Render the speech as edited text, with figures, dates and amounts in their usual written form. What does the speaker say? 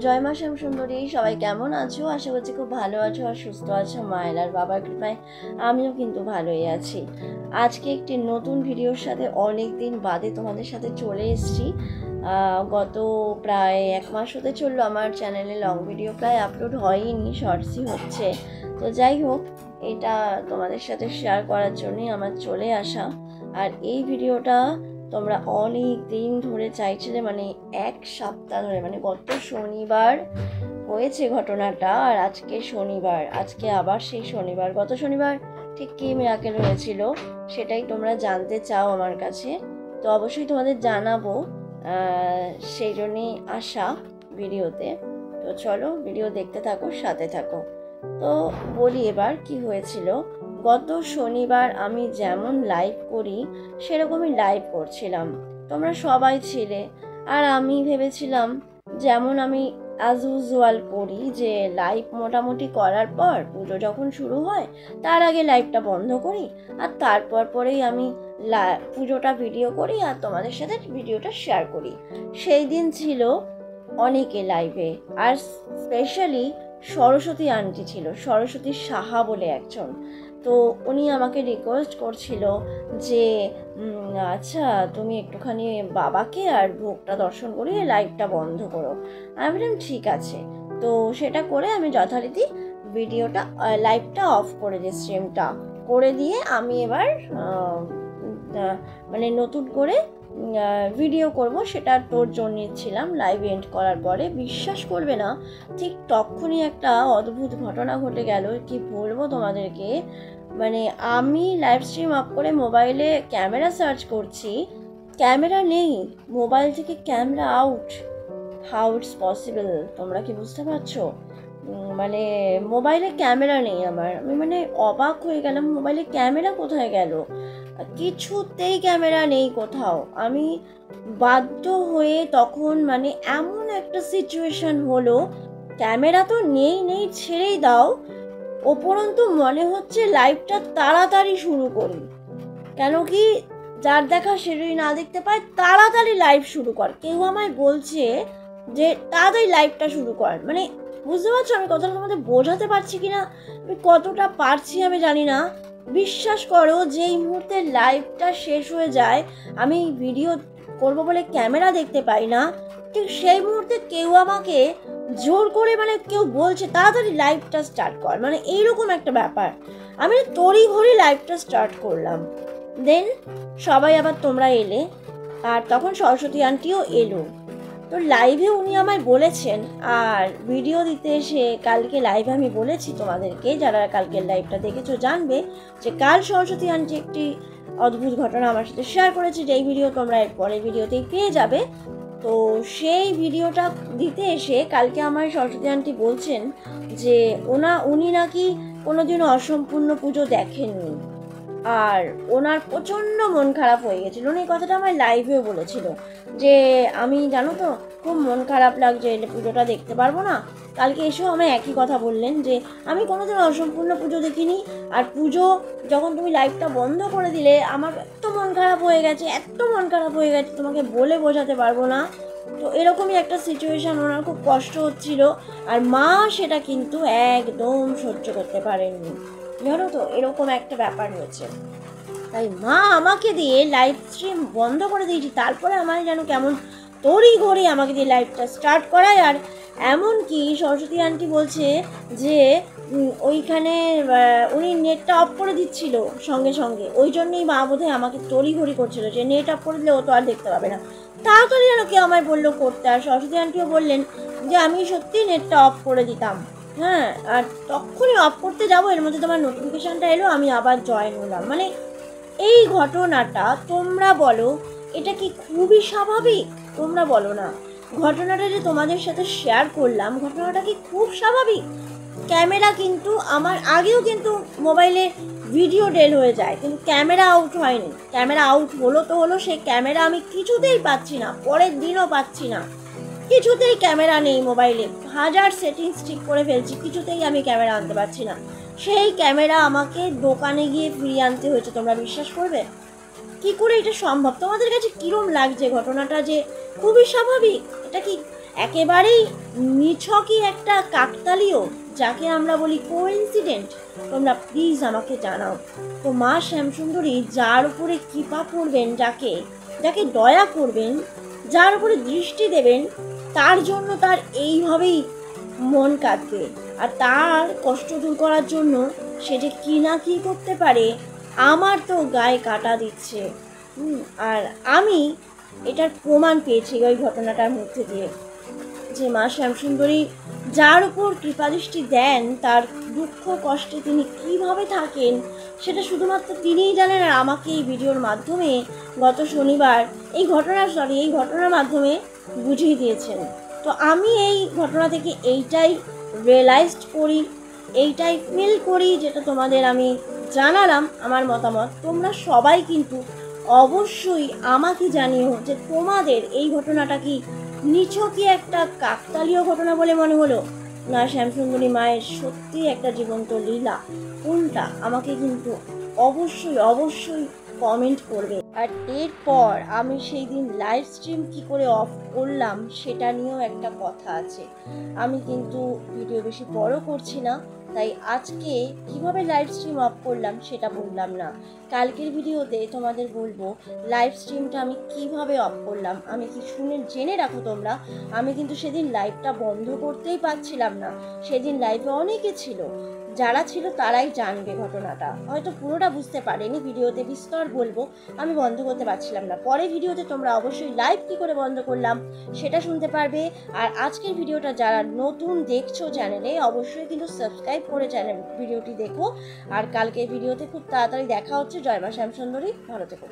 জয় মা শ্যাম সুন্দরী, সবাই কেমন আছো? আশা করছি খুব ভালো আছো আর সুস্থ আছো। মায়ের আর বাবার কৃপায় আমিও কিন্তু ভালোই আছি। আজকে একটি নতুন ভিডিওর সাথে অনেক দিন বাদে তোমাদের সাথে চলে এসেছি। গত প্রায় 1 মাস হতে চললো আমার চ্যানেলে লং ভিডিও প্রায় আপলোড হয়নি, শর্টসই হচ্ছে। তো যাই হোক, এটা তোমাদের সাথে শেয়ার করার জন্যই আমার চলে আসা। আর এই ভিডিওটা তোমরা অনেক দিন ধরে চাইছিলে, মানে 1 সপ্তাহ ধরে, মানে গত শনিবার হয়েছে ঘটনাটা। আর আজকে শনিবার, আজকে আবার সেই শনিবার। গত শনিবার ঠিক কী মিরাকেল হয়েছিল সেটাই তোমরা জানতে চাও আমার কাছে, তো অবশ্যই তোমাদের জানাবো। সেই জন্যই আসা ভিডিওতে। তো চলো ভিডিও দেখতে থাকো, সাথে থাকো। তো বলি এবার কি হয়েছিল। গত শনিবার আমি যেমন লাইভ করি সেরকমই লাইভ করছিলাম, তোমরা সবাই ছিলে। আর আমি ভেবেছিলাম যেমন আমি অ্যাজ ইউজুয়াল করি, যে লাইভ মোটামুটি করার পর পুজো যখন শুরু হয় তার আগে লাইভটা বন্ধ করি, আর তারপর পরেই আমি পুজোটা ভিডিও করি আর তোমাদের সাথে ভিডিওটা শেয়ার করি। সেই দিন ছিল অনেকে লাইভে, আর স্পেশালি সরস্বতী আন্টি ছিল, সরস্বতী সাহা বলে একজন। তো উনি আমাকে রিকোয়েস্ট করছিল যে আচ্ছা তুমি একটুখানি বাবাকে আর ভোগটা দর্শন করিয়ে লাইভটা বন্ধ করো। আমি বললাম ঠিক আছে। তো সেটা করে আমি যথারীতি ভিডিওটা লাইভটা অফ করে দিই, স্ট্রিমটা করে দিয়ে আমি এবার মানে নতুন করে ভিডিও করব, সেটা তোর জন্য ছিলাম। লাইভ এন্ড করার পরে বিশ্বাস করবে না, ঠিক তখনই একটা অদ্ভুত ঘটনা ঘটে গেল। কি বলবো তোমাদেরকে, মানে আমি লাইভ স্ট্রিম অফ করে মোবাইলে ক্যামেরা সার্চ করছি, ক্যামেরা নেই, মোবাইল থেকে camera out. How it's possible, তোমরা কি বুঝতে পারছো? মানে মোবাইলে ক্যামেরা নেই আমার। আমি মানে অবাক হয়ে গেলাম, মোবাইলে ক্যামেরা কোথায় গেল? কিছুতেই ক্যামেরা নেই কোথাও। আমি বাধ্য হয়ে তখন মানে এমন একটা সিচুয়েশন হলো, ক্যামেরা তো নেই ছেড়েই দাও, উপরন্তু মনে হচ্ছে লাইভটা তাড়াতাড়ি শুরু করি, কেন কি যার দেখা সেটাই না দেখতে পায়, তাড়াতাড়ি লাইভ শুরু কর। কেউ আমায় বলছে যে তাড়াতাড়ি লাইভটা শুরু কর। মানে বুঝতে পারছো আমি কথাটা তোমাদের বোঝাতে পারছি কিনা, আমি কতটা পারছি আমি জানি না। বিশ্বাস করো, যে এই মুহূর্তে লাইভটা শেষ হয়ে যায়, আমি ভিডিও করব বলে ক্যামেরা দেখতে পাই না, ঠিক সেই মুহূর্তে কেউ আমাকে জোর করে, মানে কেউ বলছে তাড়াতাড়ি লাইভটা স্টার্ট কর, মানে এইরকম একটা ব্যাপার। আমি তড়ি ঘড়ি লাইভটা স্টার্ট করলাম। দেন সবাই আবার তোমরা এলে, আর তখন সরস্বতী আন্টিও এলো। তো লাইভে উনি আমায় বলেছেন, আর ভিডিও দিতে এসে কালকে লাইভে আমি বলেছি তোমাদেরকে, যারা কালকের লাইভটা দেখেছো জানবে যে কাল সরস্বতী আন্টি একটি অদ্ভুত ঘটনা আমার সাথে শেয়ার করেছে, যেই ভিডিও তোমরা এর পরের ভিডিওতেই পেয়ে যাবে। তো সেই ভিডিওটা দিতে এসে কালকে আমার সরস্বতী আন্টি বলছেন যে উনি নাকি কোনোদিনও অসম্পূর্ণ পুজো দেখেননি, আর ওনার প্রচণ্ড মন খারাপ হয়ে গেছিলো। উনি কথাটা আমার লাইভেও বলেছিল যে আমি জানো তো খুব মন খারাপ লাগছে, পুজোটা দেখতে পারবো না। কালকে এসেও আমায় একই কথা বললেন যে আমি কোনোদিন অসম্পূর্ণ পুজো দেখিনি, আর পুজো যখন তুমি লাইভটা বন্ধ করে দিলে আমার এত মন খারাপ হয়ে গেছে, এত মন খারাপ হয়ে গেছে তোমাকে বলে বোঝাতে পারবো না। তো এরকমই একটা সিচুয়েশান, ওনার খুব কষ্ট হচ্ছিল, আর মা সেটা কিন্তু একদম সহ্য করতে পারেননি, জানো তো এরকম একটা ব্যাপার হয়েছে। তাই মা আমাকে দিয়ে লাইভ স্ট্রিম বন্ধ করে দিয়েছি, তারপরে আমার যেন কেমন তড়ি ঘড়ি আমাকে দিয়ে লাইভটা স্টার্ট করায়। আর এমন কি সরস্বতী আন্টি বলছে যে ওইখানে উনি নেটটা অফ করে দিচ্ছিল সঙ্গে সঙ্গে, ওই জন্যই মা বোধহয় আমাকে তড়ি ঘড়ি করছিল যে নেট অফ করে দিলে ও তো আর দেখতে পাবে না। তাড়াতাড়ি যেন কেউ আমায় বললো করতে, আর সরস্বতী আন্টিও বললেন যে আমি সত্যিই নেটটা অফ করে দিতাম। হ্যাঁ, আর তখনই অফ করতে যাবো, এর মধ্যে তোমার নোটিফিকেশানটা এলো, আমি আবার জয়েন হলাম। মানে এই ঘটনাটা তোমরা বলো, এটা কি খুবই স্বাভাবিক? তোমরা বলো না, ঘটনাটা যে তোমাদের সাথে শেয়ার করলাম, ঘটনাটা কি খুব স্বাভাবিক? ক্যামেরা কিন্তু আমার আগেও কিন্তু মোবাইলে ভিডিও ডেল হয়ে যায়, কিন্তু ক্যামেরা আউট হয়নি। ক্যামেরা আউট হলো তো হলো, সেই ক্যামেরা আমি কিছুতেই পাচ্ছি না, পরের দিনও পাচ্ছি না, কিছুতেই ক্যামেরা নেই মোবাইলে। 1000 সেটিংস ঠিক করে ফেলছি, কিছুতেই আমি ক্যামেরা আনতে পারছি না। সেই ক্যামেরা আমাকে দোকানে গিয়ে ফিরিয়ে আনতে হয়েছে। তোমরা বিশ্বাস করবে কি করে এটা সম্ভব? তোমাদের কাছে কিরম লাগছে ঘটনাটা? যে খুবই স্বাভাবিক, এটা কি একেবারেই নিছকই একটা কাকতালীয়, যাকে আমরা বলি কোইন্সিডেন্ট, তোমরা প্লিজ আমাকে জানাও। তো মা শ্যামসুন্দরী যার উপরে কৃপা করবেন, যাকে যাকে দয়া করবেন, যার উপরে দৃষ্টি দেবেন, তার জন্য তার এইভাবেই মন কাঁদবে। আর তার কষ্ট দূর করার জন্য সে যে কি না কি করতে পারে, আমার তো গায়ে কাটা দিচ্ছে। আর আমি এটার প্রমাণ পেয়েছি ওই ঘটনাটার মধ্যে দিয়ে, যে মা শ্যামসুন্দরী যার উপর কৃপাদৃষ্টি দেন, তার দুঃখ কষ্টে তিনি কিভাবে থাকেন সেটা শুধুমাত্র তিনিই জানেন। আর আমাকে এই ভিডিওর মাধ্যমে গত শনিবার এই ঘটনার মাধ্যমে বুঝিয়ে দিয়েছেন। তো আমি এই ঘটনা থেকে এইটাই রিয়েলাইজড করি, এইটাই ফিল করি, যেটা তোমাদের আমি জানালাম আমার মতামত। তোমরা সবাই কিন্তু অবশ্যই আমাকে জানিও যে তোমাদের এই ঘটনাটা কি নিছকই একটা কাকতালীয় ঘটনা বলে মনে হলো, না শ্যামসুন্দরী মায়ের সত্যি একটা জীবন্ত লীলা, কোনটা আমাকে কিন্তু অবশ্যই অবশ্যই কমেন্ট করবে। আর এরপর আমি সেই দিন লাইভ স্ট্রিম কী করে অফ করলাম সেটা নিয়েও একটা কথা আছে। আমি কিন্তু ভিডিও বেশি বড় করছি না, তাই আজকে কিভাবে লাইভ স্ট্রিম অফ করলাম সেটা বললাম না। কালকের ভিডিওতে তোমাদের বলবো লাইভ স্ট্রিমটা আমি কিভাবে অফ করলাম। আমি কি জেনে রাখো তোমরা, আমি কিন্তু সেদিন লাইভটা বন্ধ করতেই পারছিলাম না। সেদিন লাইভে অনেকে ছিল, যারা ছিল তারাই জানবে ঘটনাটা, হয়তো পুরোটা বুঝতে পারেনি। ভিডিওতে বিস্তর বলবো, আমি বন্ধ করতে পারছিলাম না। পরে ভিডিওতে তোমরা অবশ্যই লাইভ কী করে বন্ধ করলাম সেটা শুনতে পারবে। আর আজকের ভিডিওটা যারা নতুন দেখছো চ্যানেলে, অবশ্যই কিন্তু সাবস্ক্রাইব করে ভিডিওটি দেখো। আর কালকের ভিডিওতে খুব তাড়াতাড়ি দেখা হচ্ছে। জয় মা শ্যামসুন্দরী, ভালো থেকো।